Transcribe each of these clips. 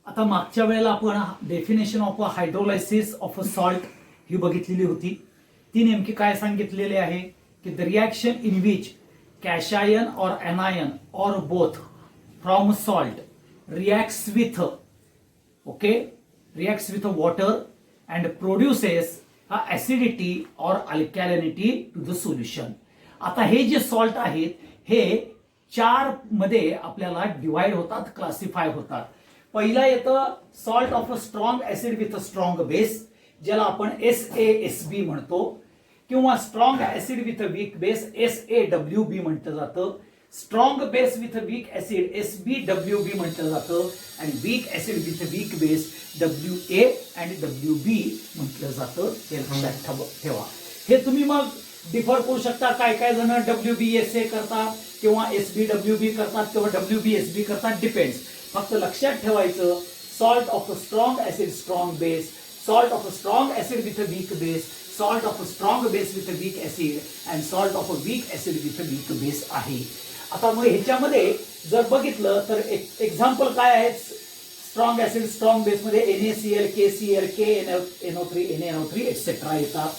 आता मागच्या वेळेला आपण definition of a hydrolysis of a salt ही बघितलेली होती. ती नेमकी काय सांगितलेली आहे की the reaction in which cation और anion or both from salt reacts with water and produces acidity or alkalinity to the solution. आता हे जे सॉल्ट आहेत हे 4 मध्ये आपल्याला डिवाइड होतात, क्लासिफाय होतात. पहिला येतं salt of a strong acid with a strong base, ज्याला आपण SaSb म्हणतो, किंवा strong acid with a weak base SaWb म्हटलं जातं. Strong base with a weak acid SbWb म्हटलं जातं आणि weak acid with a weak base Wa आणि Wb म्हटलं जातं. हे लक्षात ठेवा. हे तुम्ही मग डिफर करू शकता. काय काय जण WbSa करतात किंवा SbWb करतात किंवा WbSb करतात, डिपेंड्स. फक्त लक्षात ठेवायचं salt of a strong acid strong base, salt of a strong acid with a weak base, salt of a strong base with a weak acid and salt of a weak acid with a weak base आहे. आता मग ह्याच्यामध्ये जर बघितलं तर example काय आहेत strong acid strong base मध्ये NaCl, KCl, KNO3, NaNO3 etcetera येतात.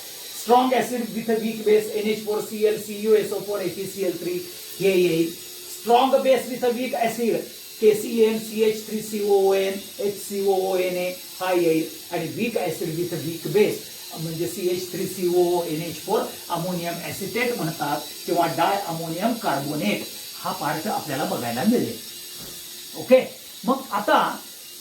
Strong acid with a weak base NH4Cl, CuSO4, AgCl3 हे येईल. Strong base with a weak acid KCN, CH3COON, HCOONA हा येईल. आणि weak acid with a weak base म्हणजे CH3COO NH4 ammonium acetate म्हणतात किंवा diammonium carbonate हा part आपल्याला बघायला मिळेल. ओके. मग आता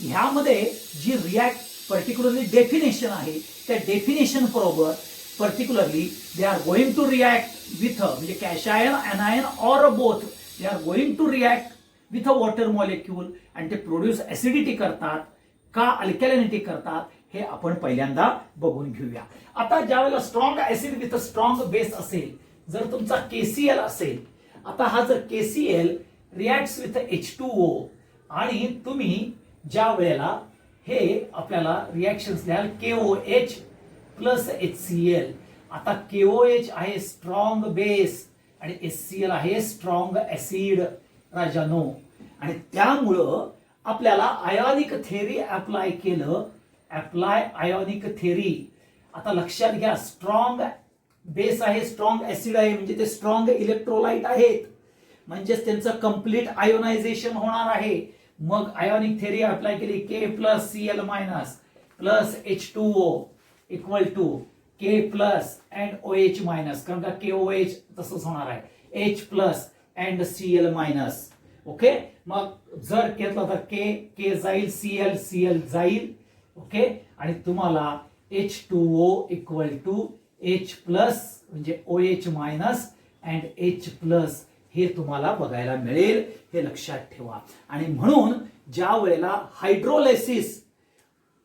ह्यामध्ये जी रिॲक्ट पर्टिक्युलरली डेफिनेशन आहे त्या डेफिनेशन बरोबर particularly they are going to react with म्हणजे cation anion or both they are going to react with a water molecule आणि ते प्रोड्यूस ऍसिडिटी करतात का अल्कॅलिनिटी करतात हे आपण पहिल्यांदा बघून घेऊया. आता ज्या वेळेला strong acid with a strong base असेल, जर तुमचा KCl असेल, आता हा जर KCl रिॲक्ट्स विथ H2O आणि तुम्ही ज्या वेळेला हे आपल्याला रिॲक्शन्स द्याल KOH प्लस HCl. आता KOH आहे स्ट्रॉंग बेस आणि HCl आहे स्ट्रॉंग ऍसिड राजानो, आणि त्यामुळं आपल्याला आयोनिक थेरी अप्लाय केलं. Ionic theory. आता लक्षात घ्या स्ट्रॉंग बेस आहे स्ट्रॉंग ऍसिड आहे म्हणजे ते स्ट्रॉंग इलेक्ट्रोलाइट आहेत, म्हणजेच त्यांचं कंप्लीट आयोनायझेशन होणार आहे. मग आयोनिक थेरी अप्लाय केली K plus Cl minus plus H2O equal to K plus and OH minus, कारण का KOH तसंच होणार आहे H plus and Cl minus. Okay. मग जर घेतलं तर K जाईल, Cl जाईल. ओके. आणि तुम्हाला H2O equal to H plus म्हणजे OH minus and H plus हे तुम्हाला बघायला मिळेल. हे लक्षात ठेवा. आणि म्हणून ज्या वेळेला हायड्रोलायसिस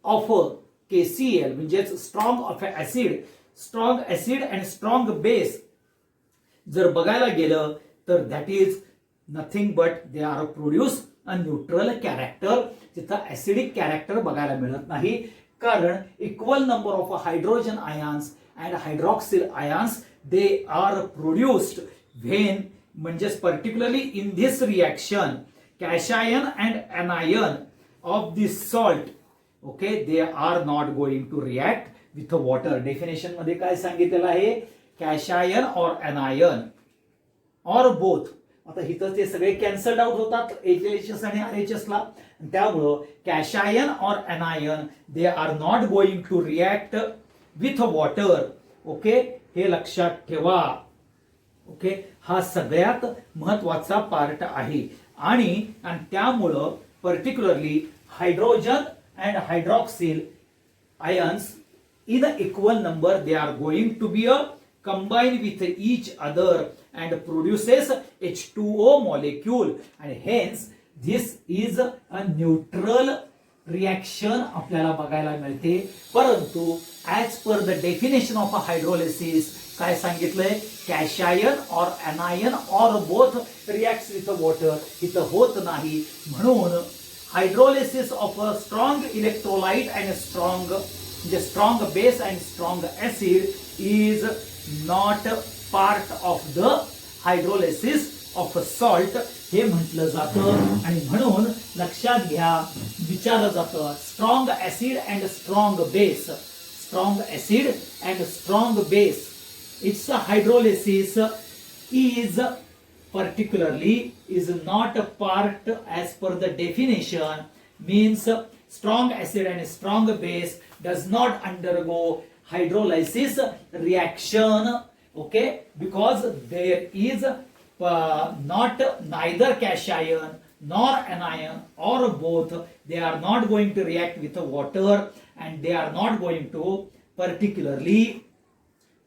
ऑफ KCl म्हणजे strong of strong acid and strong base जर बघायला गेलं तर that is nothing but they are produce a neutral character. तिथं ऍसिडिक कॅरेक्टर बघायला मिळत नाही, कारण equal number of hydrogen ions and hydroxyl ions they are produced when म्हणजेच particularly in this reaction cation and anion of this salt okay they are not going to react with water. Definition मध्ये काय सांगितलेलं आहे कॅशायन और anion or both. आता इथं ते सगळे कॅन्सल्ड आउट होतात HLHS आणि RHS ला, त्यामुळं कॅशायन और anion they are not going to react with water. Okay. हे लक्षात ठेवा. ओके. हा सगळ्यात महत्वाचा पार्ट आहे. आणि त्यामुळं particularly hydrogen and hydroxyl ions in equal number they are going to be combined with each other and produces H2O molecule, and hence this is a neutral reaction आपल्याला बघायला मिळते. परंतु as per the definition of a hydrolysis काय सांगितलंय कॅशायन और anion or both reacts with water इथं होत नाही. म्हणून hydrolysis of a strong electrolyte and strong base and strong acid is not part of the hydrolysis of a salt हे म्हटलं जातं. आणि म्हणून लक्षात घ्या विचारलं जातं. Strong acid and strong base. Strong acid and strong base, it's hydrolysis is particularly is not a part as per the definition, means strong acid and strong base does not undergo hydrolysis reaction, okay, because there is not neither cation nor anion or both, they are not going to react with the water and they are not going to particularly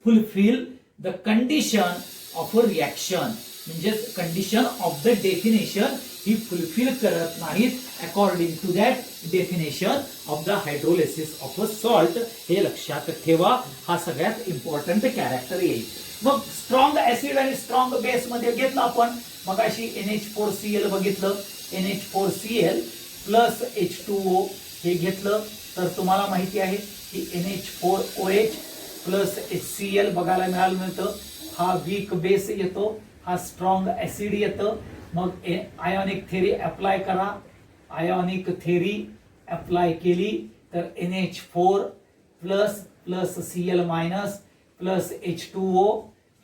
fulfill the condition of a reaction, म्हणजेच condition of the definition ही fulfil करत नाहीत according to that definition of the hydrolysis of a salt. हे लक्षात ठेवा, हा सगळ्यात important character येईल. मग स्ट्रॉंग ऍसिड आणि स्ट्रॉंग बेस मध्ये घेतलं आपण मगाशी NH4Cl बघितलं, NH4Cl प्लस H2O हे घेतलं तर तुम्हाला माहिती आहे की NH4OH प्लस HCl बघायला मिळतं. हा वीक बेस येतो, हा स्ट्रॉंग ऍसिड येतं. मग आयोनिक थेरी अप्लाय करा. आयोनिक थेरी अप्लाय केली तर NH4 plus plus Cl minus plus H2O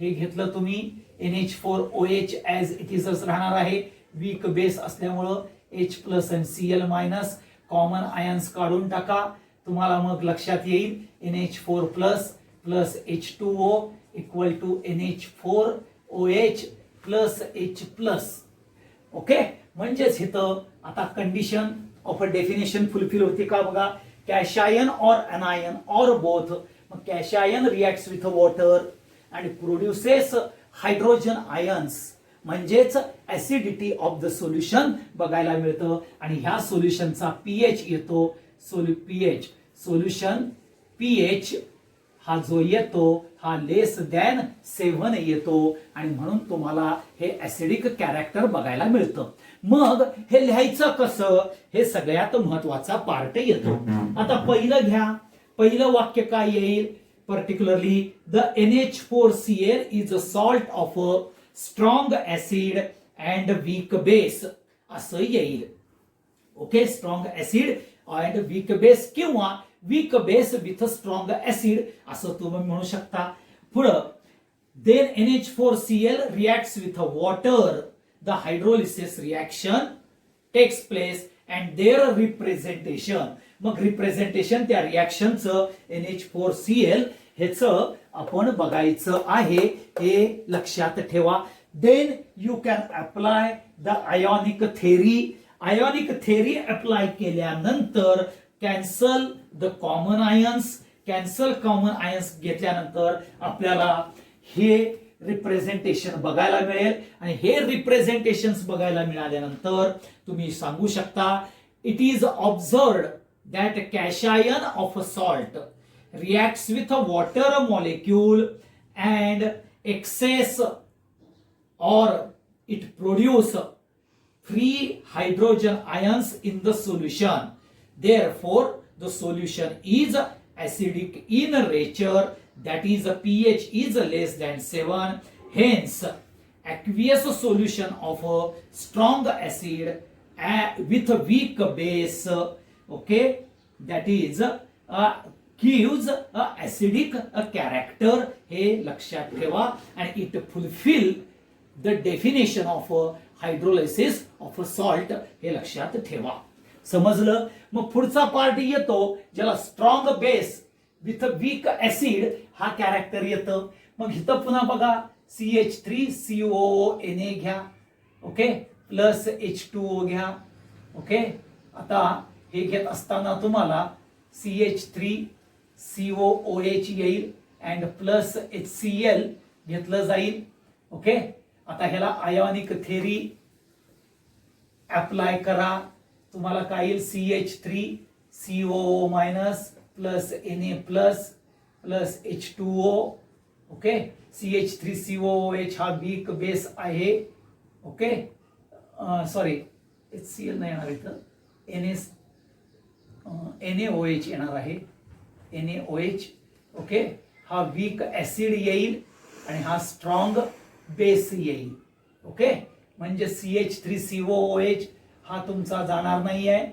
हे घेतलं तुम्ही. NH4OH ऍज इट इजच राहणार आहे, वीक बेस असल्यामुळं H प्लस आणि Cl मायनस कॉमन आयन्स काढून टाका. तुम्हाला मग लक्षात येईल NH4 plus plus H2O equal to NH4OH plus H plus. Okay, म्हणजेच इथं आता condition of a definition fulfil होती का बघा. Cation or anion or both. मग cation reacts with water and produces hydrogen ions, म्हणजेच ऍसिडिटी ऑफ द सोल्युशन बघायला मिळतं. आणि ह्या सोल्युशनचा पीएच येतो, पीएच सोल्युशन पीएच हा जो येतो हा लेस दॅन 7 येतो आणि म्हणून तुम्हाला हे ऍसिडिक कॅरेक्टर बघायला मिळतं. मग हे लिहायचं कसं, हे सगळ्यात महत्वाचा पार्ट येतो. आता पहिलं घ्या, पहिलं वाक्य काय येईल, particularly the NH4Cl is a salt of a strong acid and weak base असं येईल. Okay, strong acid and weak base किंवा weak base with strong acid असं तुम्ही म्हणू शकता. पुढं then NH4Cl reacts with water, the hydrolysis reaction takes place and their representation. मग representation त्या रिॲक्शनचं NH4Cl ह्याचं आपण बघायचं आहे, हे लक्षात ठेवा. Then you can apply the ionic theory. Ionic theory apply केल्यानंतर cancel the common ions, cancel common ions घेतल्यानंतर आपल्याला हे रिप्रेझेंटेशन बघायला मिळेल. आणि हे रिप्रेझेंटेशन बघायला मिळाल्यानंतर तुम्ही सांगू शकता it is observed that cation of a salt reacts with a water molecule and excess or it produce free hydrogen ions in the solution. Therefore, the solution is acidic in nature, that is the pH is less than 7. Hence, aqueous solution of a strong acid with a weak base, okay, that is gives a acidic character. हे लक्षात ठेवा. आणि it fulfil the definition of hydrolysis of a salt, हे लक्षात ठेवा. समजलं. मग पुढचा पार्ट येतो ज्याला strong base with weak acid हा कॅरेक्टर येतं. मग इथं पुन्हा बघा CH3COO घ्या, ओके, प्लस H2O घ्या. ओके, आता हे घेत असताना तुम्हाला CH3COOH येईल अँड प्लस HCl घेतलं जाईल. ओके, आता ह्याला आयोनिक थेरी अप्लाय करा. तुम्हाला काय येईल CH3COO minus plus Na plus plus H2O. Okay, CH3COOH हा वीक बेस आहे. ओके, सॉरी HCl नाही येणार इथं, NaOH येणार आहे, NaOH. ओके, हा वीक ऍसिड येईल आणि हा स्ट्रॉंग बेस येईल. ओके, म्हणजे CH3COOH हा तुमचा जाणार नाही आहे.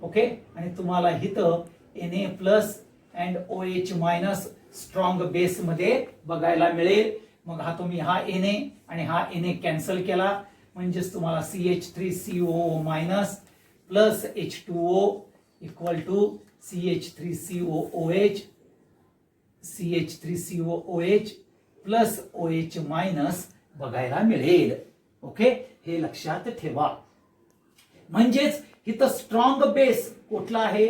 ओके, आणि तुम्हाला इथं Na plus and OH minus strong base मध्ये बघायला मिळेल. मग हा तुम्ही हा Na आणि हा Na कॅन्सल केला म्हणजेच तुम्हाला CH3COO minus plus H2O equal to CH3COOH CH3COOH plus OH minus बघायला मिळेल. ओके, हे लक्षात ठेवा. म्हणजेच इथं स्ट्रॉंग बेस कुठला आहे?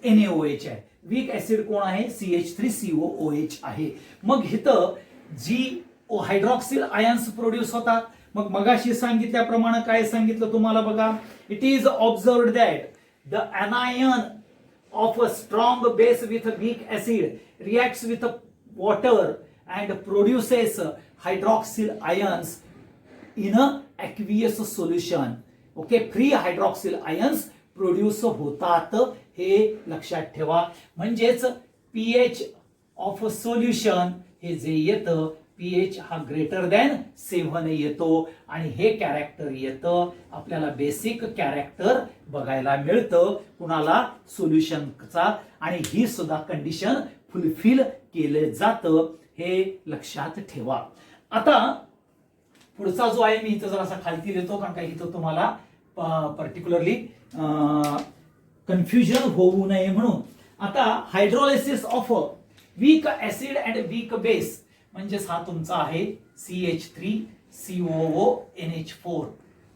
NaOH आहे. वीक ऍसिड कोण आहे? CH3COOH आहे. मग इथं जी हायड्रॉक्सिल आयन्स प्रोड्यूस होतात. मग मगाशी सांगितल्याप्रमाणे काय सांगितलं तुम्हाला बघा, it is observed that the anion of a strong base with a weak acid reacts with water and produces hydroxyl ions in a aqueous solution. Okay, free hydroxyl ions produce होतात, हे लक्षात ठेवा. म्हणजेच पीएच ऑफ सोल्युशन हे जे येतं, pH हा greater than 7 येतो आणि हे कॅरेक्टर येतं आपल्याला बेसिक कॅरेक्टर बघायला मिळतं कुणाला? सोल्युशनचा. आणि ही सुद्धा कंडिशन फुलफिल केले जातं, हे लक्षात ठेवा. आता पुढचा जो आहे मी इथं जरासा खालती देतो कारण काही इथं तुम्हाला पर्टिक्युलरली कन्फ्युजन होऊ नये म्हणून. आता hydrolysis of weak acid and weak base म्हणजेच हा तुमचा आहे CH3COONH4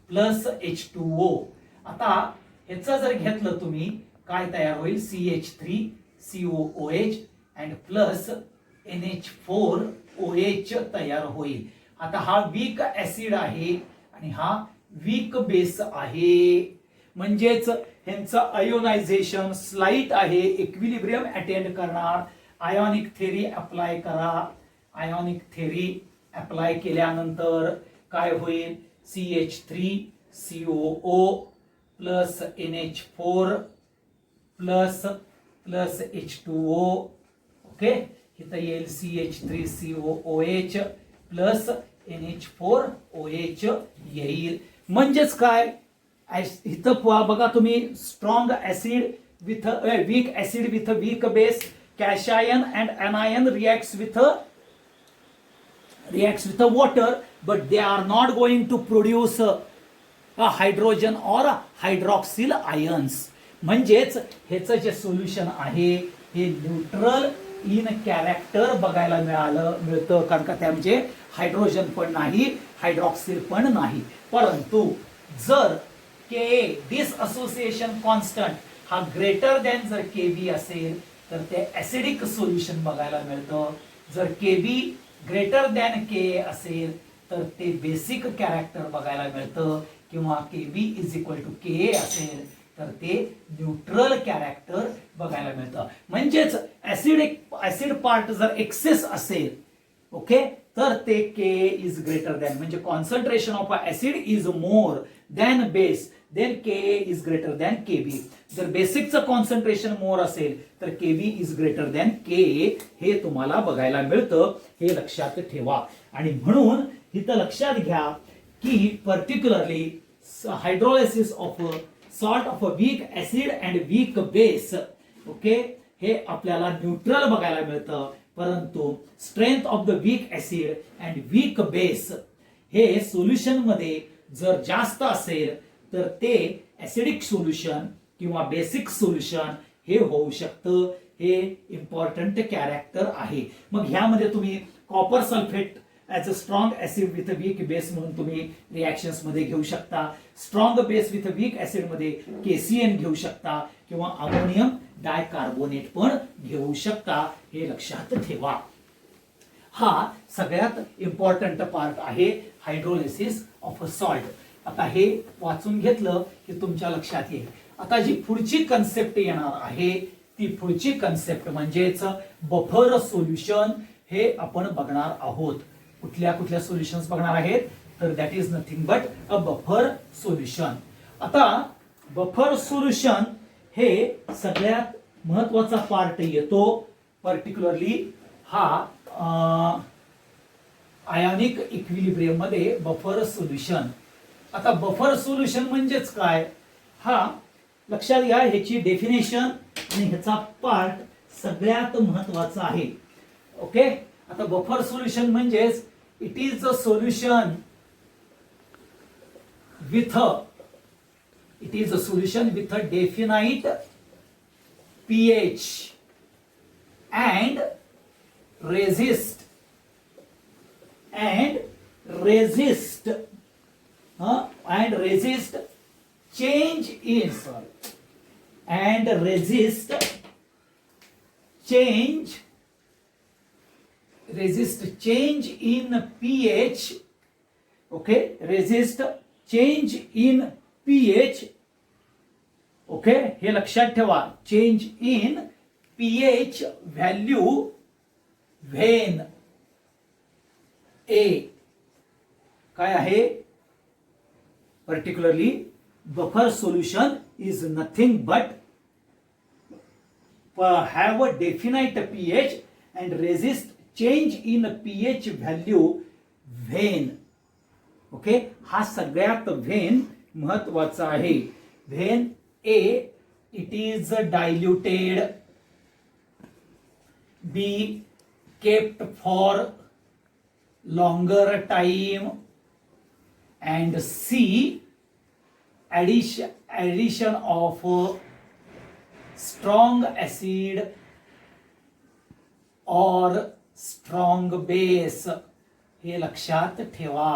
प्लस H2O. आता ह्याचं जर घेतलं तुम्ही काय तयार होईल? CH3COOH अँड प्लस NH4OH तयार होईल. आता हा वीक ऍसिड आहे आणि हा वीक बेस आहे. म्हणजेच ह्यांचं आयोनायझेशन स्लाइट आहे, इक्विलिब्रियम अटेंड करणार. आयोनिक थेरी अप्लाय करा. आयोनिक थेरी अप्लाय केल्यानंतर काय होईल? CH3COO plus NH4 plus plus H2O. Okay, इथं येईल CH3COOH प्लस NH4OH येईल. म्हणजेच काय? इथं बघा तुम्ही, strong acid with weak acid with weak base, cation and anion reacts with water, but they are not going to produce a hydrogen or a hydroxyl ions. म्हणजेच ह्याचं जे सोल्युशन आहे हे न्यूट्रल इन कॅरेक्टर बघायला मिळतं कारण का त्यामध्ये हायड्रोजन पण नाही, हायड्रॉक्सिल पण नाही. परंतु जर के डिसअसोसिएशन कॉन्स्टंट हा ग्रेटर दॅन जर केबी असेल तर ते ऍसिडिक सोल्युशन बघायला मिळतं. जर केबी ग्रेटर दॅन के असेल तर ते बेसिक कॅरेक्टर बघायला मिळतं, किंवा Kb is equal to K असेल तर ते न्यूट्रल कॅरेक्टर बघायला मिळतं. म्हणजेच ऍसिड पार्ट जर एक्सेस असेल, ओके, तर ते के इज ग्रेटर दॅन, म्हणजे concentration of acid is more than base, then K is greater than Kb. जर बेसिकचं कॉन्सन्ट्रेशन मोर असेल तर Kb is greater than K, हे तुम्हाला बघायला मिळतं, हे लक्षात ठेवा. आणि म्हणून इथं लक्षात घ्या की particularly hydrolysis of salt of a weak acid and weak base, okay, हे आपल्याला न्यूट्रल बघायला मिळतं. परंतु strength of the weak acid and weak base हे सोल्युशन मध्ये जर जास्त असेल तर ते ऍसिडिक सोल्युशन किंवा बेसिक सोल्युशन हे होऊ शकतं. हे इम्पॉर्टंट कॅरेक्टर आहे. मग ह्यामध्ये तुम्ही copper sulphate as a strong acid with weak base म्हणून तुम्ही रिएक्शन्स मध्ये घेऊ शकता. Strong base with weak acid मध्ये KCN घेऊ शकता किंवा अमोनियम डायकार्बोनेट पण घेऊ शकता, हे लक्षात ठेवा. हा सगळ्यात इम्पॉर्टंट पार्ट आहे हायड्रोलिसिस ऑफ अ सॉल्ट. आता हे वाचून घेतलं की तुमच्या लक्षात येईल. आता जी पुढची कन्सेप्ट येणार आहे ती पुढची कन्सेप्ट म्हणजेच बफर सोल्युशन, हे आपण बघणार आहोत. कुठल्या कुठल्या सोल्युशन्स बघणार आहेत तर that is nothing but a buffer solution. आता बफर सोल्युशन हे सगळ्यात महत्वाचा पार्ट येतो. पर्टिक्युलरली हा आयोनिक इक्विलिब्रियम मध्ये बफर सोल्युशन. आता बफर सोल्युशन म्हणजेच काय? हा लक्षात घ्या, ह्याची डेफिनेशन आणि ह्याचा पार्ट सगळ्यात महत्वाचा आहे. ओके, आता बफर सोल्युशन म्हणजेच it is a solution with a definite pH and resist change in pH. Okay, resist change in pH. Okay, हे लक्षात ठेवा. Change in pH value when ए काय आहे, particularly buffer solution is nothing but have a definite pH and resist change in pH value when. Okay, हा सगळ्यात when महत्वाचा आहे. When A, it is diluted. B, kept for longer time. And C, addition of strong acid or strong base. हे लक्षात ठेवा.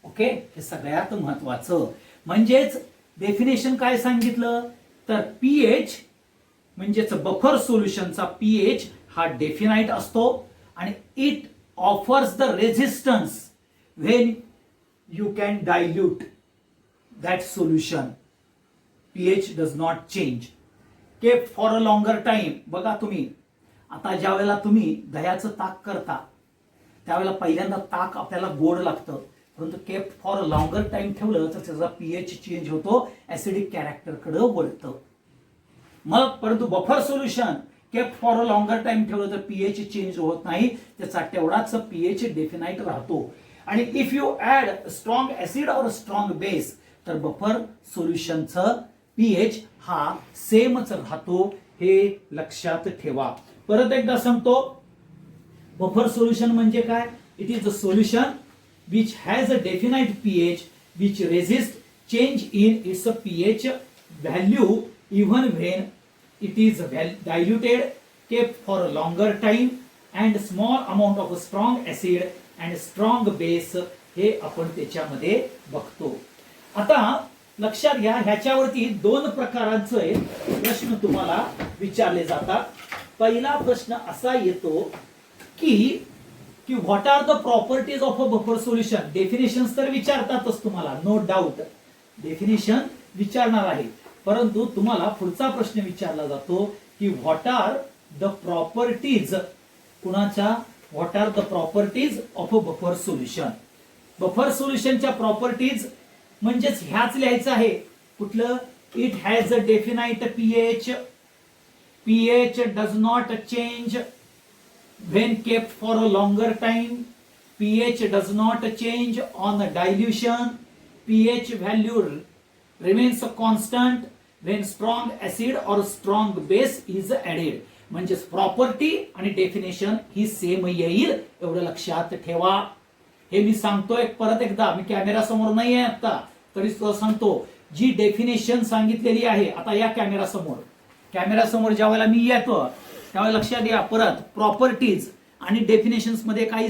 Okay, हे सगळ्यात महत्वाचं. म्हणजेच डेफिनेशन काय सांगितलं तर पीएच म्हणजेच बफर सोल्युशनचा पीएच हा डेफिनाइट असतो आणि it offers the resistance when you can dilute that solution. PH does not change. Kept for a longer time. बघा तुम्ही आता ज्या वेळेला तुम्ही दह्याचं ताक करता त्यावेळेला पहिल्यांदा ताक आपल्याला गोड लागतं, परंतु kept for a longer time ठेवलं तर त्याचा पीएच चेंज होतो, ऍसिडिक कॅरेक्टरकडे वळतं. मग परंतु buffer solution kept for a longer time ठेवलं तर पीएच चेंज होत नाही, त्याचा तेवढाच पीएच डेफिनाइट राहतो. आणि if you add strong acid और स्ट्रॉंग बेस तर बफर सोल्युशनचं पीएच हा सेमच राहतो. हे लक्षात ठेवा. परत एकदा सांगतो, बफर सोल्युशन म्हणजे काय. It is a solution which has a definite pH which resists change in its pH value even when it is diluted, kept for a longer time and small amount of strong acid and strong base. हे आपण त्याच्यामध्ये बघतो. आता लक्षात घ्या, ह्याच्यावरती दोन प्रकारांचे प्रश्न तुम्हाला विचारले जातात. पहिला प्रश्न असा येतो की what are the properties of a buffer solution. Definition तर विचारतातच तुम्हाला, नो डाऊट डेफिनेशन विचारणार आहे, परंतु तुम्हाला पुढचा प्रश्न विचारला जातो की व्हॉट आर द प्रॉपर्टीज कुणाच्या, what are the properties of a buffer solution. Buffer सोल्युशनच्या प्रॉपर्टीज म्हणजेच ह्याच लिहायचं आहे. कुठलं, it has a definite pH, pH does not change when kept for a longer time, pH does not change on dilution, pH value remains constant when strong acid or strong base is added. म्हणजे property आणि definition ही same येईल, एवढं लक्षात ठेवा. हे मी सांगतोय परत एकदा, मी कॅमेरा समोर नाही आहे आता तरी सुद्धा सांगतो. जी डेफिनेशन सांगितलेली आहे आता या कॅमेरा समोर ज्या वेळेला मी येतो त्यावेळेला लक्षात घ्या, परत प्रॉपर्टीज आणि डेफिनेशन्स मध्ये काही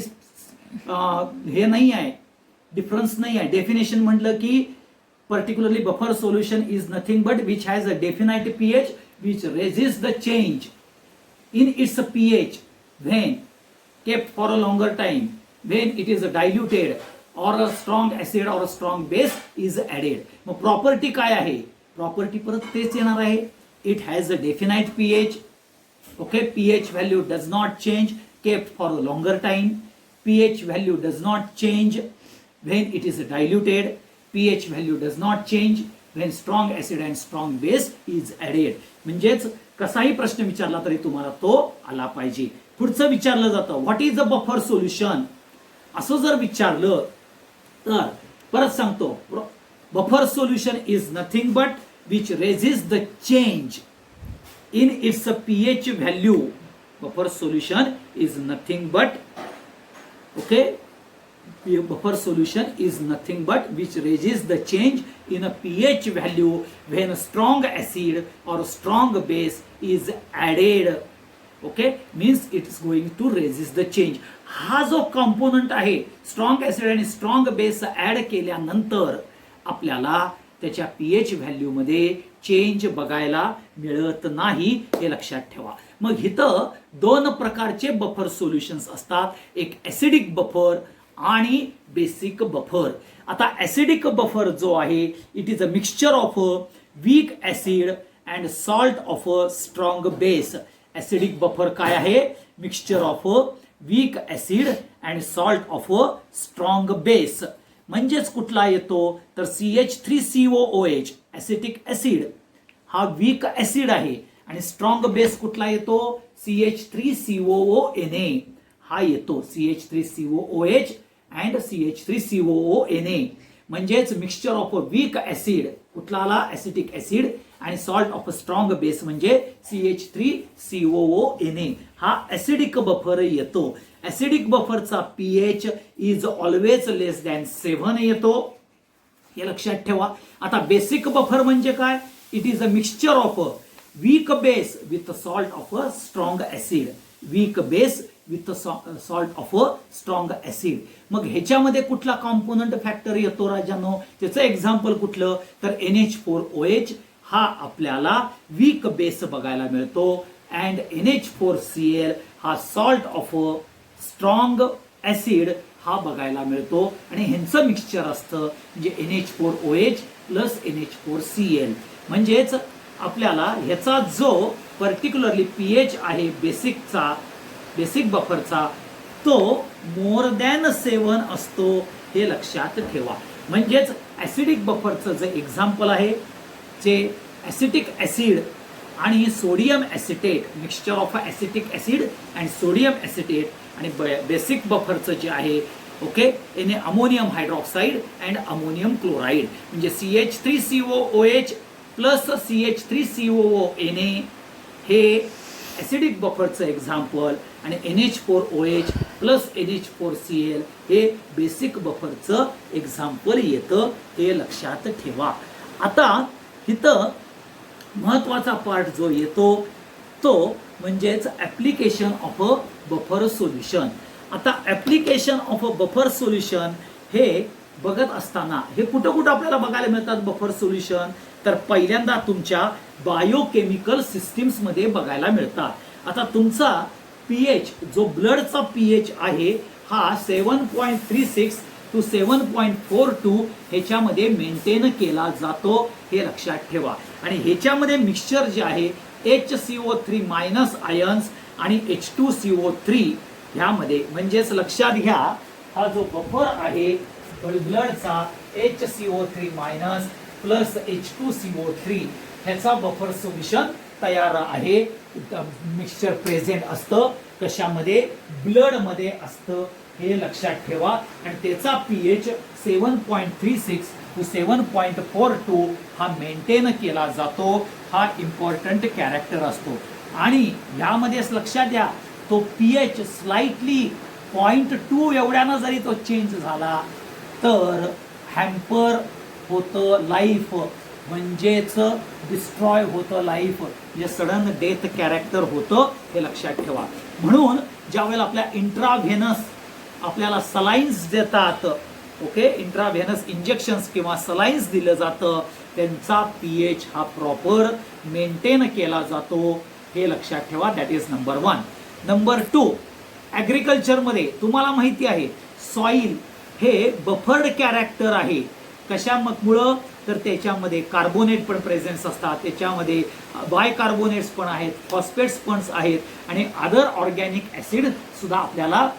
हे नाही आहे, डिफरन्स नाही आहे. डेफिनेशन म्हटलं की particularly buffer solution is nothing but which has a definite pH which resist the change in its pH when kept for a longer time, when it is diluted और अ स्ट्रॉंग ऍसिड और अ strong base is added. मग property काय आहे, property परत तेच येणार आहे. It has a definite pH. Okay, pH value does not change kept for a longer time. pH value does not change when it is diluted. pH value does not change when strong acid and strong base is added. म्हणजेच कसाही प्रश्न विचारला तरी तुम्हाला तो आला पाहिजे. पुढचं विचारलं जातं what is a buffer solution. असं जर विचारलं तर परत सांगतो, buffer solution is nothing but which raises the change in its pH value. Buffer solution is nothing but, okay, buffer solution is nothing but which raises the change in a pH value when strong acid or strong base is added. Okay, means it is going to resist the change. हा जो component आहे strong acid आणि strong base add केल्यानंतर आपल्याला त्याच्या pH value मध्ये change बघायला मिळत नाही, हे लक्षात ठेवा. मग इथं दोन प्रकारचे बफर सोल्युशन्स असतात, एक ऍसिडिक बफर आणि बेसिक बफर. आता ऍसिडिक बफर जो आहे it is a mixture of weak acid and salt of a strong base. Acidic buffer काय आहे? Mixture of weak acid and salt of a strong base. म्हणजेच कुठला येतो तर CH3COOH ऍसिटिक ऍसिड हा वीक ऍसिड आहे आणि स्ट्रॉंग बेस कुठला येतो CH3COONA हा येतो. CH3COOH अँड CH3COONA म्हणजेच mixture of a weak acid कुठला आला ऍसिटिक ऍसिड आणि salt of a strong base म्हणजे CH3COONA हा ऍसिडिक बफर येतो. ऍसिडिक बफरचा pH is always less than 7 येतो, हे लक्षात ठेवा. आता बेसिक बफर म्हणजे काय? It is a mixture of weak base with salt of a strong acid. Weak base with salt of a strong acid. मग ह्याच्यामध्ये कुठला कॉम्पोनंट फॅक्टर येतो राजांनो? त्याचं एक्झाम्पल कुठलं तर NH4OH हा आपल्याला वीक बेस बघायला मिळतो अँड NH4Cl हा salt of a strong acid हा बघायला मिळतो आणि ह्यांचं मिक्सचर असतं म्हणजे NH4OH प्लस NH4Cl. म्हणजेच आपल्याला ह्याचा जो पर्टिक्युलरली पीएच आहे बेसिक बफरचा तो मोर दॅन 7 असतो, हे लक्षात ठेवा. म्हणजेच ऍसिडिक बफरचं जे एक्झाम्पल आहे जे ऍसिटिक ऍसिड आणि sodium acetate mixture of acetic acid and sodium acetate आणि बेसिक बफरचं जे आहे okay ammonium hydroxide and ammonium chloride म्हणजे CH3COOH प्लस CH3COONA हे ऍसिडिक बफरचं एक्झाम्पल आणि NH4OH प्लस NH4Cl हे बेसिक बफरचं एक्झाम्पल येतं, हे लक्षात ठेवा. आता इथं महत्वाचा पार्ट जो येतो तो म्हणजेच application of a buffer solution. आता application of a buffer solution हे बघत असताना हे कुठं कुठं आपल्याला बघायला मिळतात बफर सोल्युशन तर पहिल्यांदा तुमच्या बायोकेमिकल सिस्टीम्स मध्ये बघायला मिळतात. आता तुमचा पीएच जो ब्लडचा पीएच आहे हा 7.36 to 7.42 ह्याच्यामध्ये मेंटेन केला जातो, हे लक्षात ठेवा. आणि ह्याच्यामध्ये मिक्सचर जे आहे HCO3 मायनस आयन्स आणि H2CO3 ह्यामध्ये म्हणजेच लक्षात घ्या हा जो बफर आहे ब्लडचा HCO3 मायनस प्लस H2CO3 ह्याचा बफर सोल्युशन तयार आहे. मिक्सचर प्रेझेंट असतं कशामध्ये ब्लड मध्ये असतं, हे लक्षात ठेवा. आणि त्याचा पीएच 7.36 to 7.42 हा मेंटेन केला जातो, हा इम्पॉर्टंट कॅरेक्टर असतो. आणि यामध्येच लक्षात द्या तो पीएच स्लाइटली 0.2 एवढ्यानं जरी तो चेंज झाला तर हॅम्पर होतं लाईफ म्हणजेच डिस्ट्रॉय होतं लाईफ म्हणजे सडन डेथ कॅरेक्टर होतं, हे लक्षात ठेवा. म्हणून ज्यावेळेला आपल्या इंट्राव्हेनस आपल्याला सलाइन्स देतात ओके इंट्राव्हेनस इंजेक्शन्स किंवा सलाइन्स दिलं जातं त्यांचा पीएच हा प्रॉपर मेंटेन केला जातो, हे लक्षात ठेवा. That is number 1. नंबर 2 ॲग्रिकल्चरमध्ये तुम्हाला माहिती आहे सॉइल हे बफर्ड कॅरेक्टर आहे. कशामुळं तर त्याच्यामध्ये कार्बोनेट पण प्रेझेन्स असतात, त्याच्यामध्ये बायकार्बोनेट्स पण आहेत, फॉस्फेट्स पण आहेत आणि अदर ऑर्गॅनिक ऍसिड सुद्धा आपल्याला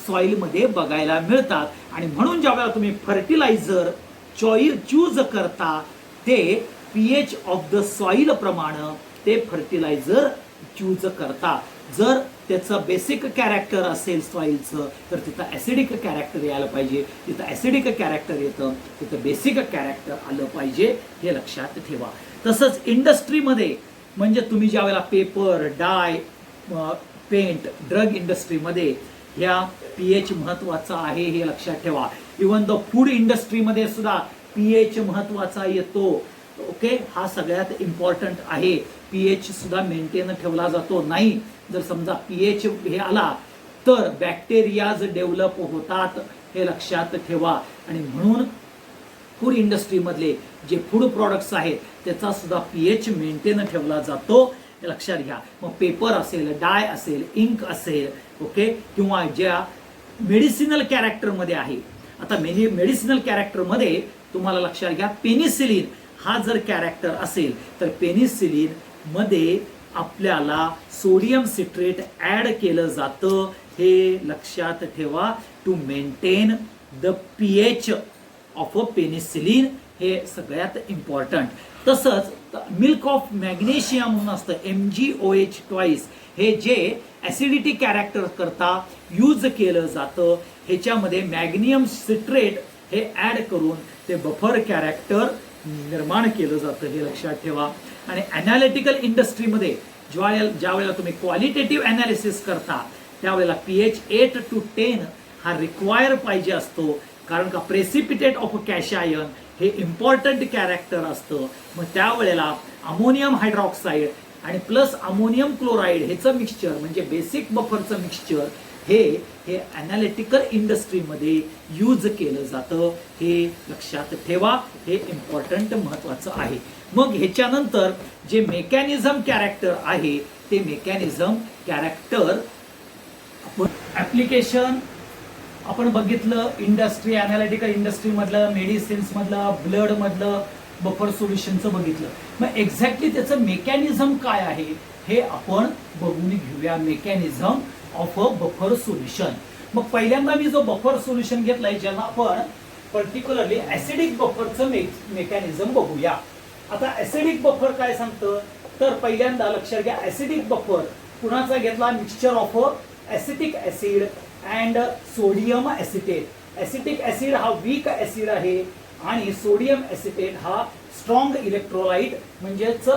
सॉइल मध्ये बघायला मिळतात. आणि म्हणून ज्यावेळेला तुम्ही फर्टिलायझर चूज करता ते पीएच ऑफ द सॉइल प्रमाणे ते फर्टिलायझर चूज करता. जर त्याचं बेसिक कॅरेक्टर असेल सॉइलचं तर तिथं ऍसिडिक कॅरेक्टर यायला पाहिजे, जिथं ऍसिडिक कॅरेक्टर येतं तिथं बेसिक कॅरेक्टर आलं पाहिजे, हे लक्षात ठेवा. तसंच इंडस्ट्रीमध्ये म्हणजे तुम्ही ज्या वेळेला पेपर, डाय, पेंट, ड्रग इंडस्ट्रीमध्ये ह्या पीएच महत्वाचा आहे हे लक्षात ठेवा. इवन द फूड इंडस्ट्रीमध्ये सुद्धा पीएच महत्वाचा येतो. ओके, हा सगळ्यात इम्पॉर्टंट आहे. पीएच सुद्धा मेंटेन ठेवला जातो. नाही जर समजा पीएच हे आला तर बॅक्टेरियाज डेव्हलप होतात हे लक्षात ठेवा. आणि म्हणून फूड इंडस्ट्रीमधले जे फूड प्रॉडक्ट्स आहेत त्याचा सुद्धा पीएच मेंटेन ठेवला जातो हे लक्षात घ्या. मग पेपर असेल, डाय असेल, इंक असेल, ओके, किंवा ज्या मेडिसिनल कॅरेक्टरमध्ये आहे. आता मेडिसिनल कॅरेक्टरमध्ये तुम्हाला लक्षात घ्या, पेनिसिलिन हा जर कॅरेक्टर असेल तर पेनिसिलिन मध्ये आपल्याला सोडियम सिट्रेट ऍड केलं जातं हे लक्षात ठेवा to maintain the pH of a penicillin. हे सगळ्यात इम्पॉर्टंट. तसंच मिल्क ऑफ मॅग्नेशियम म्हणून असतं MgOH ट्वाइस, हे जे ऍसिडिटी कॅरेक्टर करता यूज केलं जातं. ह्याच्यामध्ये मॅग्नेशियम सिट्रेट हे ऍड करून ते बफर कॅरेक्टर निर्माण केलं जातं हे लक्षात ठेवा. आणि अनालिटिकल इंडस्ट्रीमध्ये ज्या वेळेला तुम्ही क्वालिटेटिव्ह अनालिसिस करता त्यावेळेला पीएच 8 to 10 हा रिक्वायर पाहिजे असतो. कारण का प्रेसिपिटेट ऑफ कॅशायन हे इम्पॉर्टंट कॅरेक्टर असतं. मग त्यावेळेला अमोनियम हायड्रॉक्साईड आणि प्लस अमोनियम क्लोराईड ह्याचं मिक्सचर म्हणजे बेसिक बफरचं मिक्सचर हे अनालिटिकल इंडस्ट्रीमध्ये यूज केलं जातं हे लक्षात ठेवा. हे इम्पॉर्टंट महत्वाचं आहे. मग ह्याच्यानंतर जे मेकॅनिझम कॅरेक्टर आहे ते मेकॅनिझम कॅरेक्टर आपण ऍप्लिकेशन आपण बघितलं. इंडस्ट्री, अनालिटिकल इंडस्ट्री मधलं, मेडिसिन्स मधलं, ब्लड मधलं, बफर सोल्युशनचं बघितलं. मग एक्झॅक्टली त्याचं मेकॅनिझम काय आहे हे आपण बघून घेऊया. Mechanism of a buffer solution. मग पहिल्यांदा मी जो बफर सोल्युशन घेतलाय ज्याला आपण पर्टिक्युलरली ऍसिडिक बफरचं मेकॅनिझम बघूया. आता ऍसिडिक बफर काय सांगतं तर पहिल्यांदा लक्षात घ्या, ऍसिडिक बफर कुणाचा घेतला, mixture of acetic acid and sodium acetate. Acetic acid हा वीक ऍसिड आहे आणि सोडियम ऍसिटेट हा स्ट्रॉंग इलेक्ट्रोलाइट म्हणजेच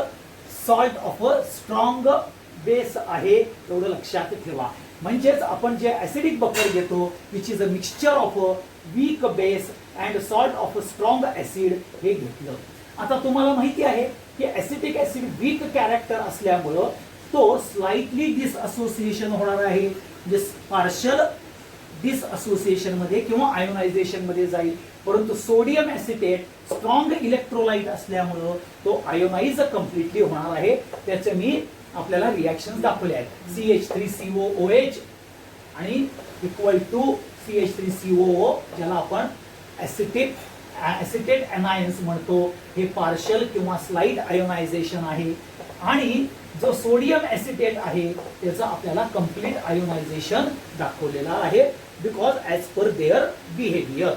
सॉल्ट ऑफ स्ट्रॉंग बेस आहे. एवढं लक्षात ठेवा. म्हणजेच आपण जे ऍसिडिक बफर घेतो which is a mixture of weak base and salt of strong acid हे घेतलं. आता तुम्हाला माहिती आहे की ऍसिटिक ऍसिड वीक कॅरेक्टर असल्यामुळं तो स्लाइटली डिसअसोसिएशन होणार आहे. म्हणजे पार्शल डिसअसोसिएशन मध्ये किंवा आयोनायझेशन मध्ये जाईल. परंतु सोडियम ऍसिटेट स्ट्रॉंग इलेक्ट्रोलाइट असल्यामुळं तो आयोनाइज कम्प्लिटली होणार आहे. त्याचे मी आपल्याला रिॲक्शन दाखवले आहेत. CH3COOH आणि इक्वल टू CH3COO ज्याला आपण ऍसिटेट अनायन्स म्हणतो. हे पार्शल किंवा स्लाइट आयोनायझेशन आहे. आणि जो सोडियम ऍसिटेट आहे त्याचं आपल्याला कंप्लीट आयोनायझेशन दाखवलेलं आहे because as per their behaviour.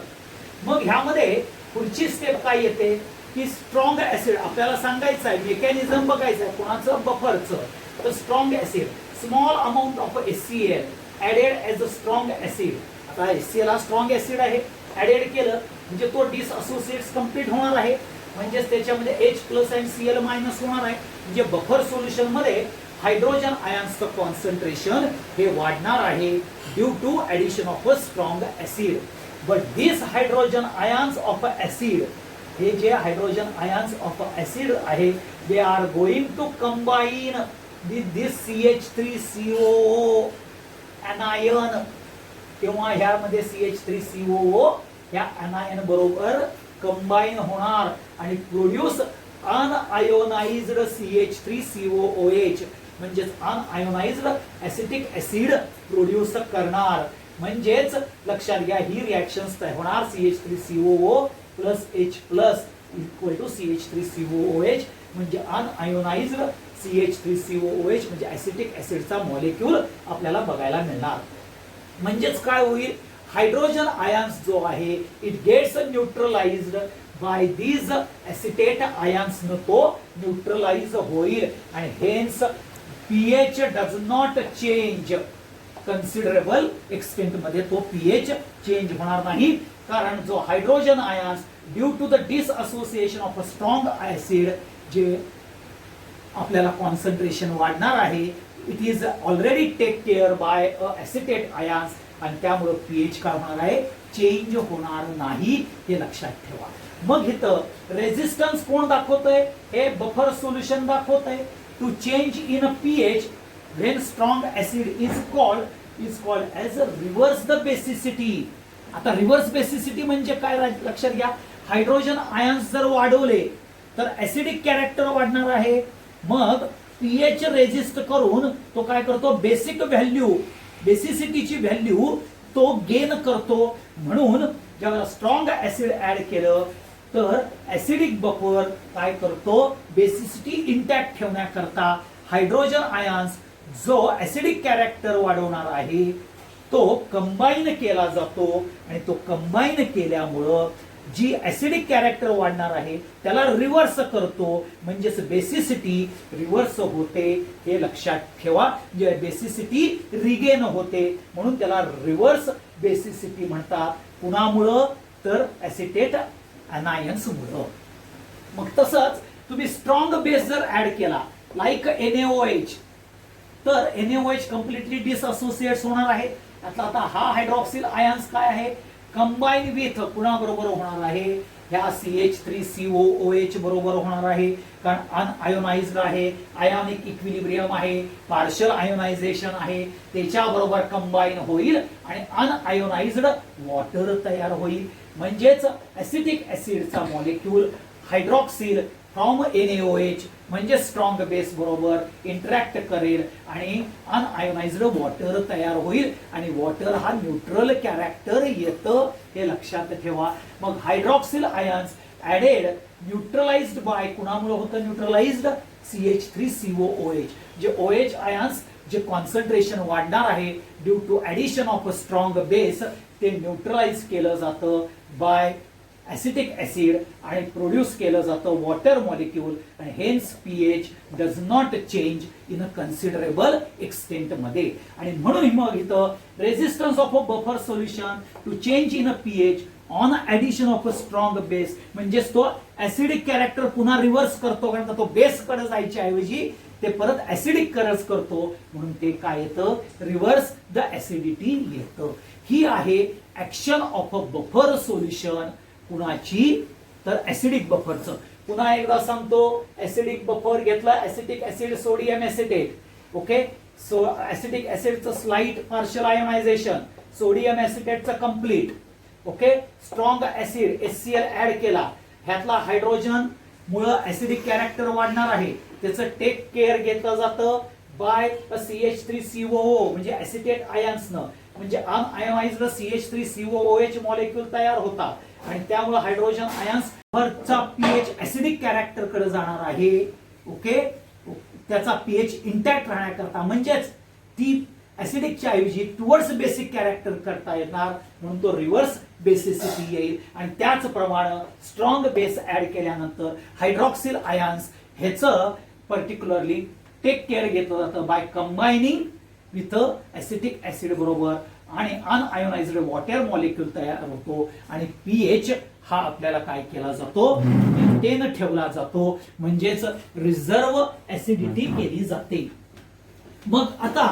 मग ह्यामध्ये पुढची स्टेप काय येते की स्ट्रॉंग ऍसिड आपल्याला सांगायचं आहे, मेकॅनिझम बघायचं आहे कोणाचं, बफरचं. तर strong acid small amount of HCl added as a strong acid. आता HCl हा स्ट्रॉंग ऍसिड आहे, ऍडेड केलं म्हणजे तो डिसअसोसिएट्स कंप्लीट होणार आहे. म्हणजेच त्याच्यामध्ये H+ आणि Cl- होणार आहे. म्हणजे बफर सोल्युशन मध्ये हायड्रोजन आयन्सचं कॉन्सन्ट्रेशन हे वाढणार आहे due to addition of a strong acid. But this hydrogen ions of acid, हे जे हायड्रोजन आयन्स ऑफ ऍसिड आहे they are going to combine with this CH3COO anion किंवा ह्यामध्ये CH3COO ह्या anion बरोबर कंबाईन होणार आणि प्रोड्यूस अनआयोनाइज्ड CH3COOH म्हणजेच अनआयोनाइज्ड ऍसिटिक ऍसिड प्रोड्यूस करणार. म्हणजेच लक्षात घ्या ही रिॲक्शन्स तयार होणार. CH3COO plus H+ equal to CH3COOH म्हणजे अनआयोनाइज्ड CH3COOH म्हणजे ऍसिटिक ऍसिडचा मॉलिक्यूल आपल्याला बघायला मिळणार. म्हणजेच काय होईल, हायड्रोजन आयन्स जो आहे it gets neutralized by these acetate ions न तो न्यूट्रलाइज होईल आणि hence pH does not change. Considerable extent मध्ये तो पीएच चेंज होणार नाही कारण जो hydrogen ions due to the dissociation of a strong acid जे आपल्याला कॉन्सन्ट्रेशन वाढणार आहे it is already take care by acetate ions आणि त्यामुळे पीएच काय होणार आहे चेंज होणार नाही हे लक्षात ठेवा. मग इथं रेझिस्टन्स कोण दाखवतंय हे बफर सोल्युशन दाखवतंय to change in pH when strong acid is called as reverse the basicity. आता रिव्हर्स बेसिसिटी म्हणजे काय लक्षात घ्या, हायड्रोजन आयन्स जर वाढवले तर ऍसिडिक कॅरेक्टर वाढणार आहे. मग पीएच रेजिस्ट करून तो काय करतो बेसिक व्हॅल्यू बेसिसिटीची व्हॅल्यू तो गेन करतो. म्हणून जेव्हा स्ट्रॉंग ऍसिड ऍड केलं तर ऍसिडिक बफर काय करतो बेसिसिटी इंटॅक्ट ठेवण्याकरता हायड्रोजन आयन्स जो ऍसिडिक कॅरेक्टर वाढवणार आहे तो कंबाईन केला जातो आणि तो कंबाईन केल्यामुळं जी ऍसिडिक कॅरेक्टर वाढणार आहे त्याला रिव्हर्स करतो म्हणजेच बेसिसिटी रिव्हर्स होते हे लक्षात ठेवा. जे बेसिसिटी रिगेन होते म्हणून त्याला रिव्हर्स बेसिसिटी म्हणतात. कुणामुळं तर ऍसिटेट अनायन्स मुळे. मग तसंच तुम्ही स्ट्रॉंग बेस जर ऍड केला लाईक NaOH तर NaOH कम्प्लिटली डिसअसोसिएट्स होणार आहे. आता हा हायड्रॉक्सिल आयन्स काय आहे कंबाईन विथ कुणाबरोबर होणार आहे ह्या CH3COOH बरोबर होणार आहे कारण अनआयोनाइज्ड आहे, आयोनिक इक्विलिब्रियम आहे, पार्शियल आयोनायझेशन आहे त्याच्याबरोबर कंबाईन होईल आणि अनआयोनाइज्ड वॉटर तयार होईल. म्हणजेच ऍसिटिक ऍसिडचा मॉलिक्यूल हायड्रॉक्सिल फ्रॉम NaOH म्हणजे स्ट्रॉंग बेस बरोबर इंटरॅक्ट करेल आणि अनआयोनाइज्ड वॉटर तयार होईल आणि वॉटर हा न्यूट्रल कॅरेक्टर येतं हे लक्षात ठेवा. मग hydroxyl ions added neutralized by कुणामुळे होतं न्यूट्रलाइज्ड CH3COOH जे OH आयन्स जे कॉन्सन्ट्रेशन वाढणार आहे due to addition of a strong base ते न्यूट्रलाइज केलं जातं बाय ऍसिटिक ऍसिड आणि प्रोड्यूस केलं जातं वॉटर मॉलिक्यूल आणि hence pH does not change in a considerable extent मध्ये. आणि म्हणून मग इथं resistance of a buffer solution to change in a pH on addition of a strong base म्हणजेच तो ऍसिडिक कॅरेक्टर पुन्हा रिव्हर्स करतो कारण तो बेस कडे जायच्या ऐवजी ते परत ऍसिडिक करच करतो म्हणून ते काय येतं रिव्हर्स द ऍसिडिटी येतं. ही आहे action of a buffer solution कुणाची तर ऍसिडिक बफरचं. पुन्हा एकदा सांगतो ऍसिडिक बफर घेतला acetic acid sodium acetate okay so acetic ऍसिडचं स्लाइट पार्शियल आयोनायझेशन सोडियम ऍसिटेटचं complete okay strong acid HCl add केला ह्यातला हायड्रोजन मुळे ऍसिडिक कॅरेक्टर वाढणार आहे त्याचं टेक केअर घेतलं जातं बाय CH3COO म्हणजे ऍसिटेट आयन्सनं म्हणजे अनआयोनाइज्ड CH3COOH मॉलिक्यूल तयार होता आणि त्यामुळे हायड्रोजन आयन्स वरचा पीएच ऍसिडिक कॅरेक्टर कडे जाणार आहे ओके त्याचा पीएच इंटॅक्ट राहण्याकरता म्हणजेच ती ऍसिडिकच्या ऐवजी टुवर्ड्स बेसिक कॅरेक्टर करता येणार म्हणून तो रिव्हर्स बेसिसिटी येईल. आणि त्याचप्रमाणे स्ट्रॉंग बेस ऍड केल्यानंतर हायड्रॉक्सिल आयन्स ह्याचं पर्टिक्युलरली टेक केअर घेतलं जातं बाय कंबायनिंग विथ ऍसिटिक ऍसिड बरोबर आणि अनआयोनाइज्ड वॉटर मॉलिक्यूल तयार होतो आणि पीएच हा आपल्याला काय केला जातो मेंटेन ठेवला जातो म्हणजेच रिझर्व ऍसिडिटी केली जाते. मग आता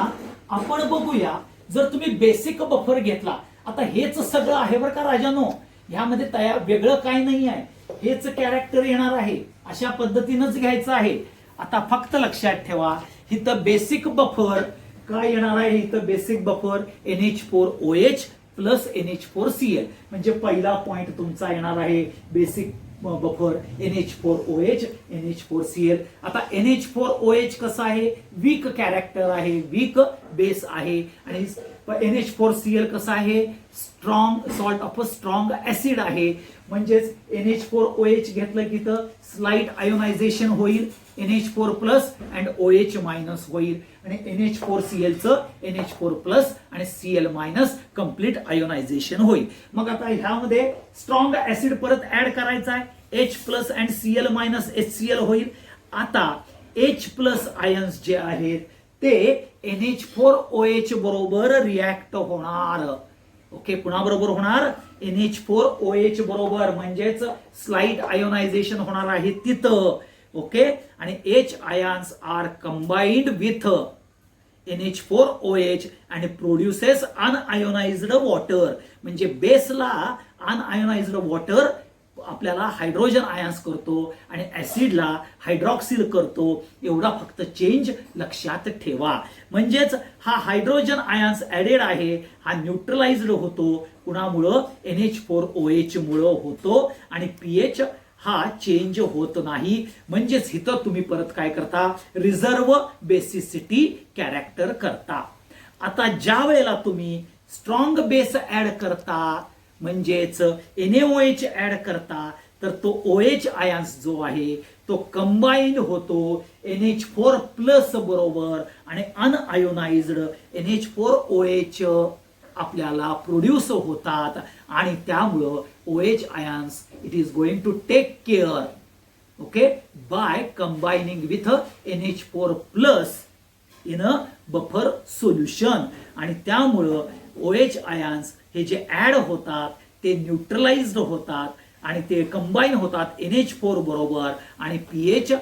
आपण बघूया जर तुम्ही बेसिक बफर घेतला आता हेच सगळं आहे बरं का राजानो ह्यामध्ये तयार वेगळं काय नाही आहे हेच कॅरेक्टर येणार आहे अशा पद्धतीनंच घ्यायचं आहे. आता फक्त लक्षात ठेवा इथं बेसिक बफर काय येणार आहे इथं basic buffer NH4OH plus NH4Cl म्हणजे पहिला पॉइंट तुमचा येणार आहे बेसिक बफर NH4OH NH4Cl. आता NH4OH कसा आहे वीक कॅरेक्टर आहे वीक बेस आहे आणि NH4Cl कसा आहे strong salt of a strong acid आहे म्हणजेच NH4OH घेतलं की तर स्लाइट आयोनायझेशन होईल NH4 plus and OH minus होईल आणि NH4Cl चं NH4 प्लस आणि Cl मायनस कंप्लीट आयोनायझेशन होईल. मग आता ह्यामध्ये स्ट्रॉंग ऍसिड परत ऍड करायचा आहे H plus and Cl minus HCl होईल. आता H प्लस आयन्स जे आहेत ते NH4OH बरोबर रिॲक्ट होणार ओके कुणाबरोबर होणार NH4OH बरोबर म्हणजेच स्लाइट आयोनायझेशन होणार आहे तिथं ओके, आणि H ions are combined with NH4OH आणि प्रोड्युसेस अनआयोनाइज्ड वॉटर. म्हणजे बेसला अनआयोनाइज्ड वॉटर आपल्याला हायड्रोजन आयन्स करतो आणि ऍसिडला हायड्रॉक्सिल करतो. एवढा फक्त चेंज लक्षात ठेवा. म्हणजेच हा हायड्रोजन आयन्स ऍडेड आहे, हा न्यूट्रलाइज्ड होतो. कुणामुळं? NH4OH मुळे होतो आणि पीएच हा चेंज होत नाही. म्हणजेच इथं तुम्ही परत काय करता? रिझर्व बेसिसिटी कॅरेक्टर करता. आता ज्या वेळेला तुम्ही स्ट्रॉंग बेस ऍड करता, म्हणजेच NaOH ऍड करता, तर तो OH आयन्स जो आहे तो कंबाईन होतो NH4 प्लस बरोबर आणि अनआयोनाइज्ड NH4OH आपल्याला प्रोड्यूस होतात आणि त्यामुळं OH ions it is going to take care, okay, by combining with NH4 plus in a buffer solution. आणि त्यामुळं OH आयन्स हे जे ऍड होतात ते न्यूट्रलाइज्ड होतात आणि ते कंबाईन होतात NH4 बरोबर आणि पीएच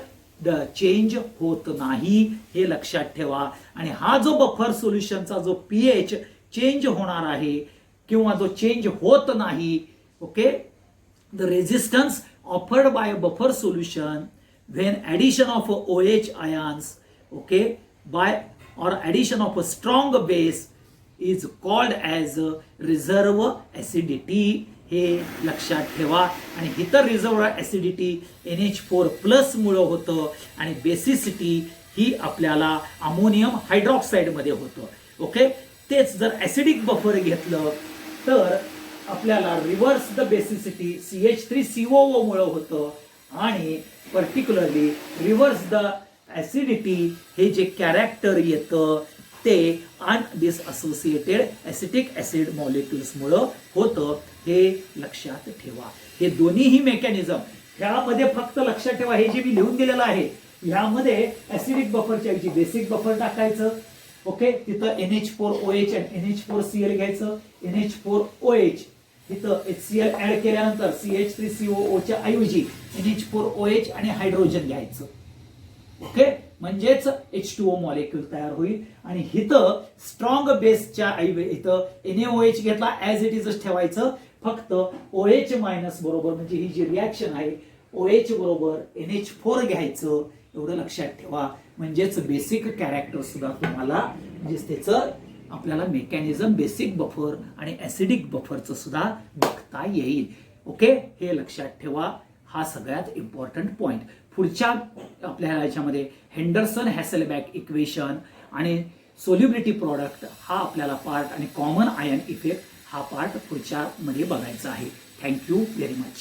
चेंज होत नाही. हे लक्षात ठेवा. आणि हा जो बफर सोल्युशनचा जो पीएच चेंज होणार आहे किंवा जो चेंज होत नाही, okay, the resistance offered by buffer solution when addition of OH ions, okay, by or addition of a strong base is called as reserve acidity. हे लक्षात ठेवा. आणि इतर रिझर्व ऍसिडिटी NH4 प्लस मुळे होतं आणि बेसिसिटी ही आपल्याला अमोनियम हायड्रॉक्साईड मध्ये होतं. ओके, तेच जर ऍसिडिक बफर घेतलं तर आपल्याला रिव्हर्स द बेसिसिटी CH3COO मुळे होतं आणि पर्टिक्युलरली रिव्हर्स द ऍसिडिटी हे जे कॅरेक्टर येतं ते अनडिसअसोसिएटेड ऍसिटिक ऍसिड मॉलिक्युल्स मुळे होतं. हे लक्षात ठेवा. हे दोन्हीही मेकॅनिझम ह्यामध्ये फक्त लक्षात ठेवा, हे जे मी लिहून दिलेलं आहे ह्यामध्ये ऍसिडिक बफरच्या ऐवजी बेसिक बफर टाकायचं. ओके, तिथं NH4OH आणि NH4Cl घ्यायचं. NH4OH तिथं HCl ऍड केल्यानंतर CH3COO च्या ऐवजी NH4OH आणि हायड्रोजन घ्यायचं. ओके, म्हणजेच H2O मॉलिक्यूल तयार होईल. आणि इथं स्ट्रॉंग बेसच्या ऐवजी इथं NaOH घेतला ऍज इट इजच ठेवायचं. फक्त OH मायनस बरोबर म्हणजे ही जी रिॲक्शन आहे OH बरोबर NH4 घ्यायचं. एवढं लक्षात ठेवा. म्हणजेच बेसिक कॅरेक्टर सुद्धा तुम्हाला म्हणजेच त्याचं आपल्याला मेकॅनिझम बेसिक बफर आणि ऍसिडिक बफरचं सुद्धा बघता येईल. ओके, हे लक्षात ठेवा. हा सगळ्यात इम्पॉर्टंट पॉइंट. पुढच्या आपल्या याच्यामध्ये हेंडरसन हॅसेलबॅक इक्वेशन आणि सोल्युबिलिटी प्रॉडक्ट हा आपल्याला पार्ट आणि कॉमन आयन इफेक्ट हा पार्ट पुढच्या मध्ये बघायचा आहे. Thank you very much.